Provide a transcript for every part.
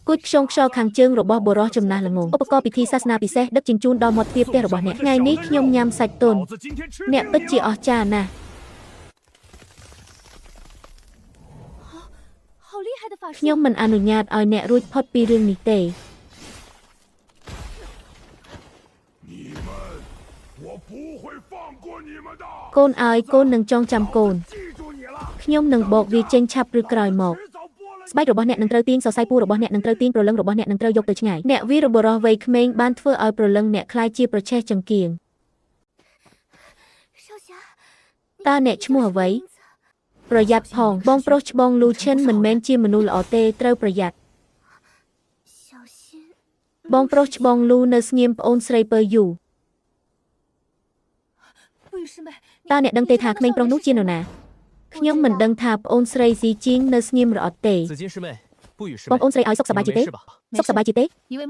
គួចខ្យងខ្យល់ខាងជើងរបស់បុរសចំណាស់ល្ងងឧបករណ៍ពិធីសាសនាពិសេសដឹកជញ្ជូនដល់មាត់ទ្វារផ្ទះរបស់អ្នកថ្ងៃនេះខ្ញុំញ៉ាំសាច់ទុនអ្នកពិតជាអស្ចារ្យណាស់ខ្ញុំមិនអនុញ្ញាតឲ្យអ្នករួចផុតពីរឿងនេះទេកូនឲ្យកូននឹងចងចាំកូនខ្ញុំនឹងបកវាចេញឆាប់ឬក្រោយមកស្បែករបស់អ្នកនឹងត្រូវទាញសរសៃពោះរបស់អ្នកនឹងត្រូវទាញព្រលឹងរបស់អ្នកនឹងត្រូវយកទៅឆ្ងាយអ្នកវីរបុរសវ័យក្មេងបានធ្វើឲ្យព្រលឹងអ្នកคล้ายជាប្រឆេះចង្គៀងតើអ្នកឈ្មោះអ្វីប្រយ័ត្នផងបងប្រុសច្បងលូឈិនមិនមែនជាមនុស្សល្អទេត្រូវប្រយ័ត្នបងប្រុសច្បងលូនៅស្ងៀមប្អូនស្រីពើយូតើអ្នកដឹងទេថាក្មេងប្រុសនោះជានរណាខ្ញុំមិនដឹងថាប្អូនស្រីស៊ីជីងនៅស្ងៀមរអត់ទេបងប្អូនស្រីឲ្យសុខសប្បាយជាទេសុខសប្បាយជាទេ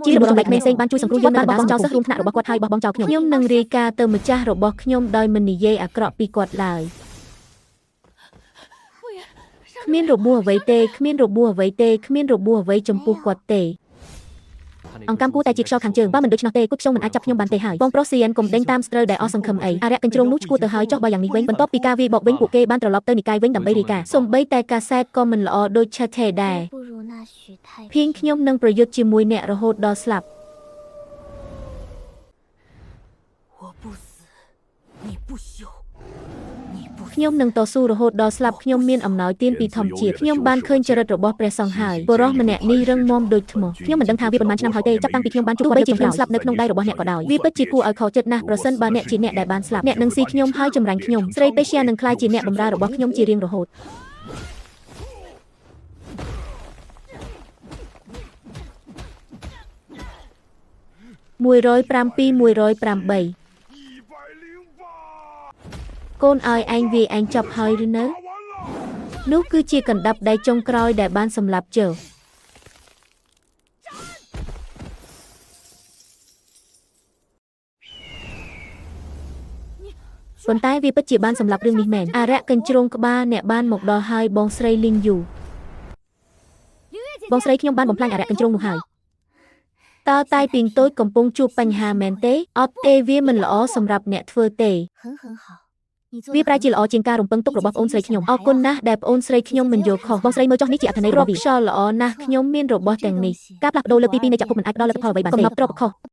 ជារបស់ចំណែកក្មេងផ្សេងបានជួយសង្គ្រោះយើងនៅកណ្ដាលសង្គមសិស្សរួមថ្នាក់របស់គាត់ហើយបោះបង់ចោលខ្ញុំនឹងរាយការណ៍ទៅម្ចាស់របស់ខ្ញុំដោយមិននិយាយអាក្រក់ពីគាត់ឡើយគ្មានរបួសអ្វីទេគ្មានរបួសអ្វីទេគ្មានរបួសអ្វីចំពោះគាត់ទេអង្កាំគួរតែជាខ្យល់ខាងជើងបើមិនដូច្នោះទេគូខ្ញុំមិនអាចចាប់ខ្ញុំបានទេហើយបងប្រុសសៀនកុំដេញតាមស្ត្រូវដែលអស់សង្ឃឹមអីអារៈកញ្ជ្រោងនោះឈួតទៅហើយចុះបើយ៉ាងនេះវិញបន្ទាប់ពីការវាយបកវិញពួកគេបានត្រឡប់ទៅនិកាយវិញដើម្បីរាយការណ៍សូម្បីតែកាសែតក៏មិនល្អដូចឆាថេដែរភៀងខ្ញុំនឹងប្រយុទ្ធជាមួយអ្នករហូតដល់ស្លាប់ខ្ញុំនឹងតស៊ូរហូតដល់ស្លាប់ខ្ញុំមានអំណោយទានពីធម្មជាតិខ្ញុំបានឃើញចរិតរបស់ព្រះសង្ឃហើយបុរសម្នាក់នេះរឹងមាំដូចថ្មខ្ញុំមិនដឹងថាវាប៉ុន្មានឆ្នាំហើយទេចាប់តាំងពីខ្ញុំបានជួបគាត់ជាខ្ញុំស្លាប់នៅក្នុងដៃរបស់អ្នកក៏ដោយវាពិតជាគួរឲ្យខកចិត្តណាស់ប្រសិនបើអ្នកជាអ្នកដែលបានស្លាប់អ្នកនឹងស៊ីខ្ញុំហើយចម្រាញ់ខ្ញុំស្រីពេជ្យានឹងក្លាយជាអ្នកបម្រើរបស់ខ្ញុំជារៀងរហូត107 កូនឲ្យឯងវាឯងចប់ហើយឬនៅនោះគឺជាកណ្ដាប់ដៃចុងក្រោយដែលបានសម្លាប់ជើប៉ុន្តែវាពិតជាបានសម្លាប់រឿងនេះមែនអារៈកញ្ជ្រោងក្បាលអ្នកបានមកដល់ហើយបងស្រីលីងយូបងស្រីខ្ញុំបានបំផ្លាញអារៈកញ្ជ្រោងនោះហើយតើតែពីងតូចកំពុងជួបបញ្ហាមែនទេអត់ទេវាមិនល្អសម្រាប់អ្នកធ្វើទេវាប្រែជាល្អជាងការរំពឹងទុករបស់ប្អូនស្រីខ្ញុំអរគុណណាស់ដែលប្អូនស្រីខ្ញុំមិនយល់ខុសបងស្រីមើលចុះនេះជាអត្ថន័យរបស់វាខ្យល់ល្អណាស់ខ្ញុំមានរបស់ទាំងនេះការផ្លាស់ប្ដូរលើកទី2នៃចក្រភពមិនអាចផ្ដល់លទ្ធផលអ្វីបានទេកំណត់ទ្របខុស